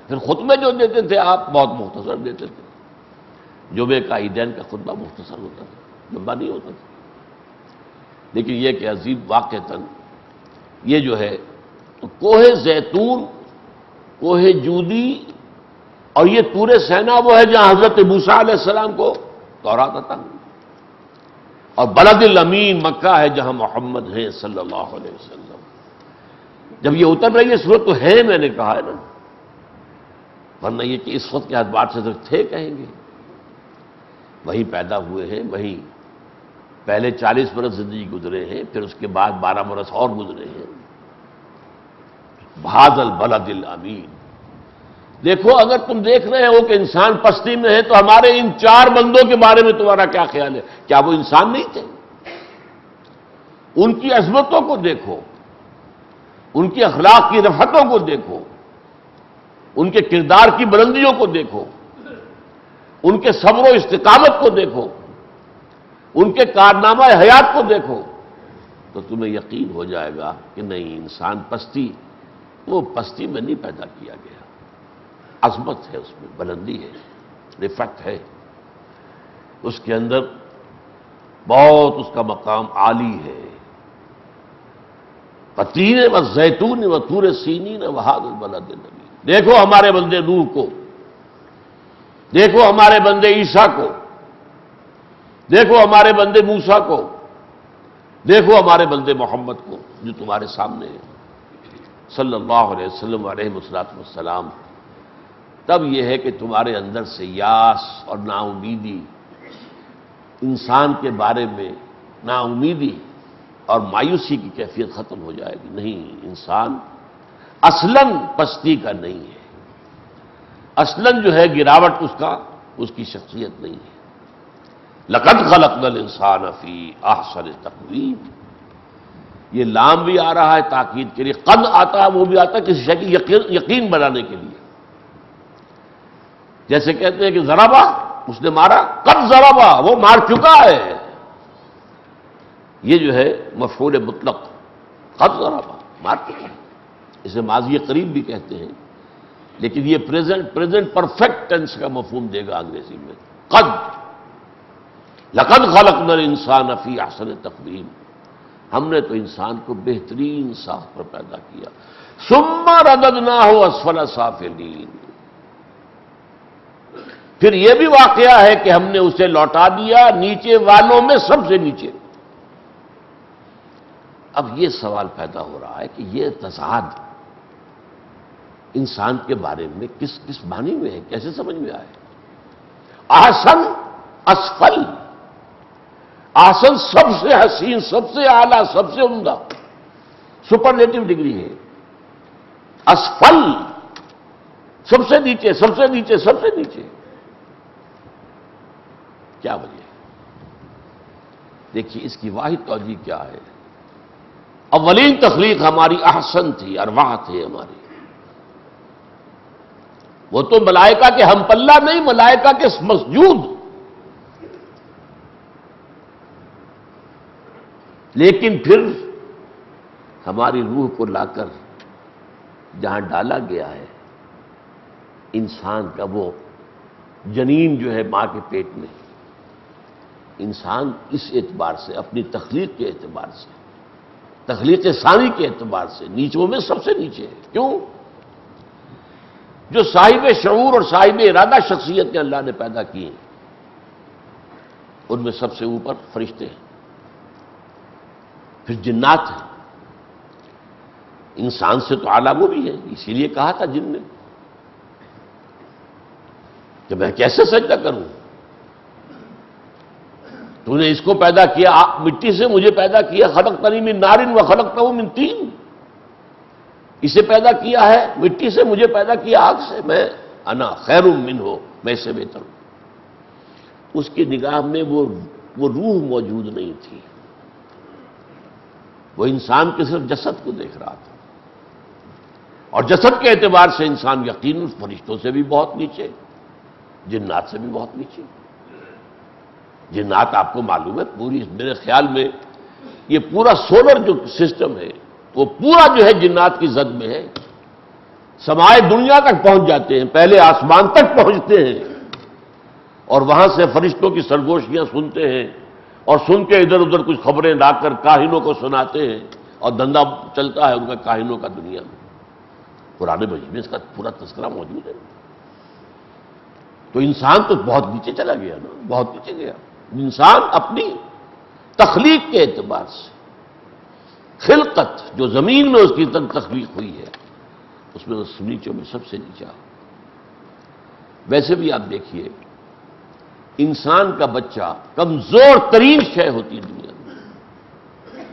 پھر خطبے جو دیتے تھے آپ بہت مختصر دیتے تھے. جمعے کا عیدین کا خطبہ مختصر ہوتا تھا، لمبا نہیں ہوتا تھا. لیکن یہ کہ عظیم واقعتاً یہ جو ہے کوہ زیتون، کوہ جودی اور یہ طور سینا وہ ہے جہاں حضرت موسیٰ علیہ السلام کو تورات عطا ہوئی، اور بلد الامین مکہ ہے جہاں محمد ہیں صلی اللہ علیہ وسلم. جب یہ اتر رہی ہے صورت تو ہے، میں نے کہا ہے نا، ورنہ یہ کہ اس وقت کے اعتبار سے تو تھے کہیں گے. وہیں پیدا ہوئے ہیں، وہیں پہلے 40 برس زندگی گزرے ہیں، پھر اس کے بعد 12 برس اور گزرے ہیں. بھاد البلد الامین. دیکھو اگر تم دیکھ رہے ہو کہ انسان پستی میں ہے تو ہمارے ان 4 بندوں کے بارے میں تمہارا کیا خیال ہے؟ کیا وہ انسان نہیں تھے؟ ان کی عظمتوں کو دیکھو، ان کی اخلاق کی رفتوں کو دیکھو، ان کے کردار کی بلندیوں کو دیکھو، ان کے صبر و استقامت کو دیکھو، ان کے کارنامہ حیات کو دیکھو، تو تمہیں یقین ہو جائے گا کہ نہیں، انسان پستی، وہ پستی میں نہیں پیدا کیا گیا. عظمت ہے اس میں، بلندی ہے، رفعت ہے اس کے اندر، بہت اس کا مقام عالی ہے. والتین والزیتون وطور سینین وہذا البلد الامین. دیکھو ہمارے بندے نوح کو، دیکھو ہمارے بندے عیسیٰ کو، دیکھو ہمارے بندے موسیٰ کو، دیکھو ہمارے بندے محمد کو جو تمہارے سامنے ہے صلی اللہ علیہ وسلم علیہ السلام. تب یہ ہے کہ تمہارے اندر سے یاس اور نا امیدی، انسان کے بارے میں نا امیدی اور مایوسی کی کیفیت ختم ہو جائے گی. نہیں، انسان اصلاً پستی کا نہیں ہے، اصلاً جو ہے گراوٹ اس کی شخصیت نہیں ہے. لقد خلقنا الانسان فی احسن تقویم. یہ لام بھی آ رہا ہے تاکید کے لیے، قد آتا ہے وہ بھی آتا ہے کسی شے کی یقین بنانے کے لیے. جیسے کہتے ہیں کہ ضربا، اس نے مارا، قد ضربا، وہ مار چکا ہے. یہ جو ہے مفعول مطلق، قد ضربا، مار چکا ہے. اسے ماضی قریب بھی کہتے ہیں، لیکن یہ پریزنٹ پرفیکٹ ٹینس کا مفہوم دے گا انگریزی میں. قد، لقد خلقنا الانسان فی احسن تقویم. ہم نے تو انسان کو بہترین ساخت پر پیدا کیا. ثم رددناہ اسفل سافلین. پھر یہ بھی واقعہ ہے کہ ہم نے اسے لوٹا دیا نیچے والوں میں سب سے نیچے. اب یہ سوال پیدا ہو رہا ہے کہ یہ تضاد انسان کے بارے میں کس معنی میں ہے، کیسے سمجھ میں آئے؟ احسن، اسفل. احسن سب سے حسین، سب سے اعلیٰ، سب سے عمدہ، سپرلیٹو ڈگری ہے. اسفل سب سے نیچے، سب سے نیچے، سب سے نیچے. کیا وجہ ہے؟ دیکھیے اس کی واحد توجہ کیا ہے. اولین تخلیق ہماری احسن تھی، ارواح تھے ہماری. وہ تو ملائکہ کے ہم پلہ نہیں، ملائکہ کے مسجود. لیکن پھر ہماری روح کو لا کر جہاں ڈالا گیا ہے، انسان کا وہ جنین جو ہے ماں کے پیٹ میں، انسان اس اعتبار سے، اپنی تخلیق کے اعتبار سے، تخلیق ثانی کے اعتبار سے نیچوں میں سب سے نیچے ہے. کیوں؟ جو صاحب شعور اور صاحب ارادہ شخصیت کے اللہ نے پیدا کی ہیں، ان میں سب سے اوپر فرشتے ہیں، پھر جنات ہیں. انسان سے تو اعلیٰ وہ بھی ہے. اسی لیے کہا تھا جن نے کہ میں کیسے سجدہ کروں؟ تو نے اس کو پیدا کیا مٹی سے، مجھے پیدا کیا، خلقتنی من نار وخلقتہ من طین. اسے پیدا کیا ہے مٹی سے، مجھے پیدا کیا آگ سے. میں انا خیر منہ، میں اس سے بہتر ہوں. اس کی نگاہ میں وہ روح موجود نہیں تھی. وہ انسان کے صرف جسد کو دیکھ رہا تھا، اور جسد کے اعتبار سے انسان یقیناً فرشتوں سے بھی بہت نیچے، جنات سے بھی بہت نیچے. جنات آپ کو معلوم ہے پوری، میرے خیال میں یہ پورا سولر جو سسٹم ہے وہ پورا جو ہے جنات کی زد میں ہے. سمائے دنیا تک پہنچ جاتے ہیں، پہلے آسمان تک پہنچتے ہیں اور وہاں سے فرشتوں کی سرگوشیاں سنتے ہیں اور سن کے ادھر ادھر کچھ خبریں لا کر کاہنوں کو سناتے ہیں اور دھندا چلتا ہے ان کا کاہنوں کا دنیا میں۔ قرآن مجید میں اس کا پورا تذکرہ موجود ہے۔ تو انسان تو بہت نیچے چلا گیا نا، بہت نیچے گیا۔ انسان اپنی تخلیق کے اعتبار سے، خلقت جو زمین میں اس کی تخلیق ہوئی ہے، اس میں اس نیچوں میں سب سے نیچا۔ ویسے بھی آپ دیکھیے انسان کا بچہ کمزور ترین شے ہوتی ہے دنیا میں۔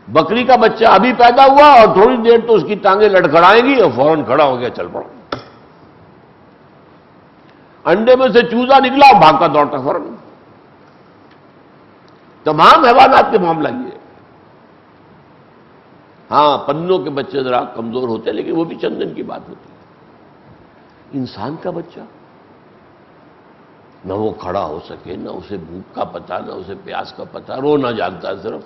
بکری کا بچہ ابھی پیدا ہوا اور تھوڑی دیر تو اس کی ٹانگیں لڑکھڑائیں گی اور فوراً کھڑا ہو گیا، چل پڑا۔ انڈے میں سے چوزا نکلا اور بھاگتا دوڑتا فوراً۔ تمام حیوانات کے معاملہ یہ ہے۔ ہاں پنوں کے بچے ذرا کمزور ہوتے ہیں لیکن وہ بھی چند دن کی بات ہوتی ہے۔ انسان کا بچہ نہ وہ کھڑا ہو سکے، نہ اسے بھوک کا پتہ، نہ اسے پیاس کا پتہ، رونا جانتا ہے صرف،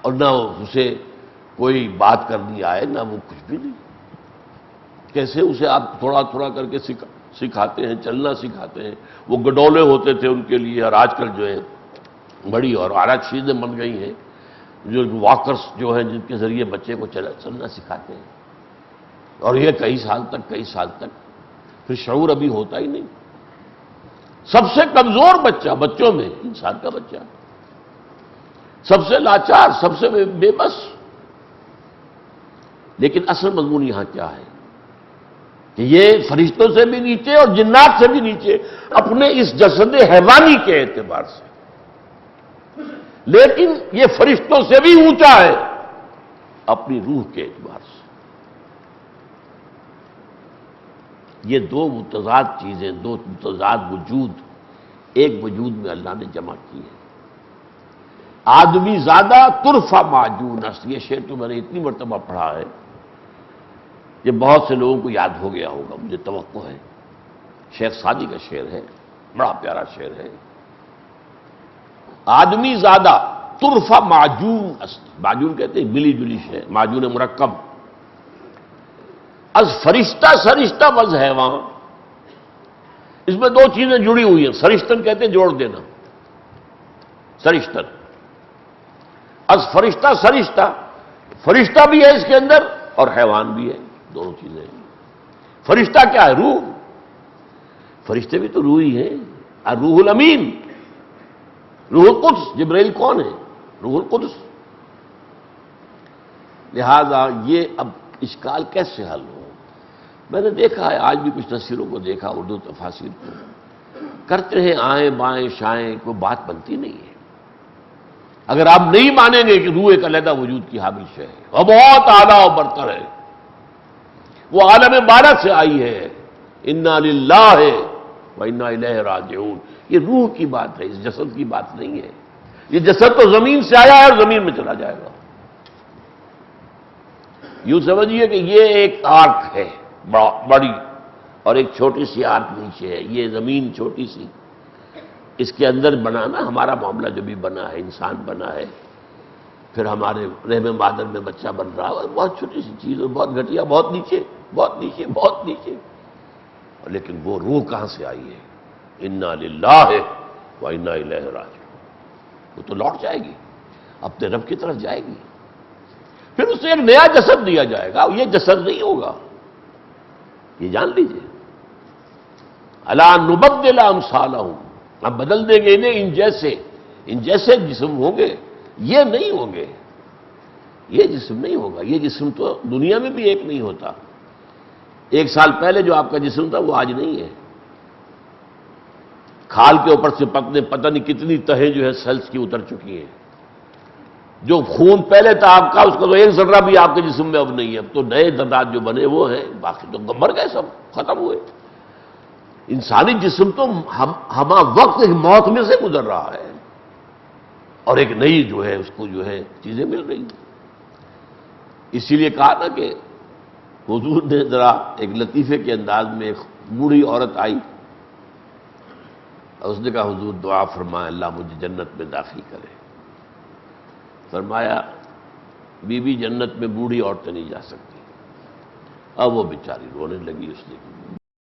اور نہ اسے کوئی بات کرنی آئے، نہ وہ کچھ بھی نہیں۔ کیسے اسے آپ تھوڑا تھوڑا کر کے سکھاتے ہیں، چلنا سکھاتے ہیں۔ وہ گڈولے ہوتے تھے ان کے لیے، اور آج کل جو ہے بڑی اور اعلیٰ چیزیں بن گئی ہیں، جو واکرز جو ہیں جن کے ذریعے بچے کو چلنا سکھاتے ہیں، اور یہ کئی سال تک پھر شعور ابھی ہوتا ہی نہیں۔ سب سے کمزور بچہ بچوں میں انسان کا بچہ، سب سے لاچار، سب سے بے بس۔ لیکن اصل مضمون یہاں کیا ہے کہ یہ فرشتوں سے بھی نیچے اور جنات سے بھی نیچے اپنے اس جسد حیوانی کے اعتبار سے، لیکن یہ فرشتوں سے بھی اونچا ہے اپنی روح کے اعتبار سے۔ یہ دو متضاد چیزیں، دو متضاد وجود ایک وجود میں اللہ نے جمع کی ہے۔ آدمی زیادہ ترفع معجون است، یہ شعر تو میں نے اتنی مرتبہ پڑھا ہے، یہ بہت سے لوگوں کو یاد ہو گیا ہوگا، مجھے توقع ہے۔ شیخ سعدی کا شعر ہے، بڑا پیارا شعر ہے۔ آدمی زیادہ ترفع معجون است، معجون کہتے ہیں ملی جلی شے، معجون مرکب۔ از فرشتہ سرشتہ وز حیوان، اس میں دو چیزیں جڑی ہوئی ہیں۔ سرشتن کہتے ہیں جوڑ دینا، سرشتن۔ از فرشتہ سرشتہ، فرشتہ بھی ہے اس کے اندر اور حیوان بھی ہے، دونوں چیزیں ہیں۔ فرشتہ کیا ہے؟ روح۔ فرشتے بھی تو روح ہی ہیں۔ الروح الامین، روح القدس۔ جبرائیل کون ہے؟ روح القدس۔ لہذا یہ اب اشکال کیسے حل ہو؟ میں نے دیکھا ہے، آج بھی کچھ تفسیروں کو دیکھا، اردو تفاسیر کو کرتے ہیں آئیں بائیں شائیں، کوئی بات بنتی نہیں ہے۔ اگر آپ نہیں مانیں گے کہ روح ایک علیحدہ وجود کی حامل شے ہے اور بہت اعلیٰ و برتر ہے، وہ عالم بالا سے آئی ہے، انا للہ و انا الیہ راجعون، یہ روح کی بات ہے، اس جسد کی بات نہیں ہے۔ یہ جسد تو زمین سے آیا ہے اور زمین میں چلا جائے گا۔ یوں سمجھیے کہ یہ ایک آرک ہے بڑی، اور ایک چھوٹی سی آرک نیچے ہے، یہ زمین چھوٹی سی، اس کے اندر بنا نا ہمارا معاملہ جو بھی بنا ہے، انسان بنا ہے، پھر ہمارے رحم مادر میں بچہ بن رہا ہے، بہت چھوٹی سی چیز اور بہت گھٹیا، بہت نیچے بہت نیچے بہت نیچے، لیکن وہ روح کہاں سے آئی ہے؟ انا للہ و انا الیہ راجعون، وہ تو لوٹ جائے گی، اپنے رب کی طرف جائے گی، پھر اسے ایک نیا جسد دیا جائے گا، یہ جسد نہیں ہوگا، یہ جان لیجئے۔ الا نبدل امثالہم، ہم بدل دیں گے انہیں ان جیسے جسم ہوں گے، یہ نہیں ہوں گے، یہ جسم نہیں ہوگا۔ یہ جسم تو دنیا میں بھی ایک نہیں ہوتا۔ ایک سال پہلے جو آپ کا جسم تھا وہ آج نہیں ہے۔ کھال کے اوپر سے پتہ نہیں کتنی تہیں جو ہے سیلز کی اتر چکی ہیں۔ جو خون پہلے تھا آپ کا، اس کا تو ایک ذرہ بھی آپ کے جسم میں اب نہیں ہے، اب تو نئے ذرات جو بنے وہ ہیں، باقی تو مر گئے، سب ختم ہوئے۔ انسانی جسم تو ہمہ وقت ایک موت میں سے گزر رہا ہے، اور ایک نئی جو ہے اس کو جو ہے چیزیں مل رہی ہیں۔ اسی لیے کہا نا کہ حضور نے ذرا ایک لطیفے کے انداز میں ایک بوڑھی عورت آئی اور اس نے کہا حضور دعا فرمائے اللہ مجھے جنت میں داخل کرے۔ فرمایا بی بی جنت میں بوڑھی عورتیں نہیں جا سکتی، اب وہ بیچاری رونے لگی، اس نے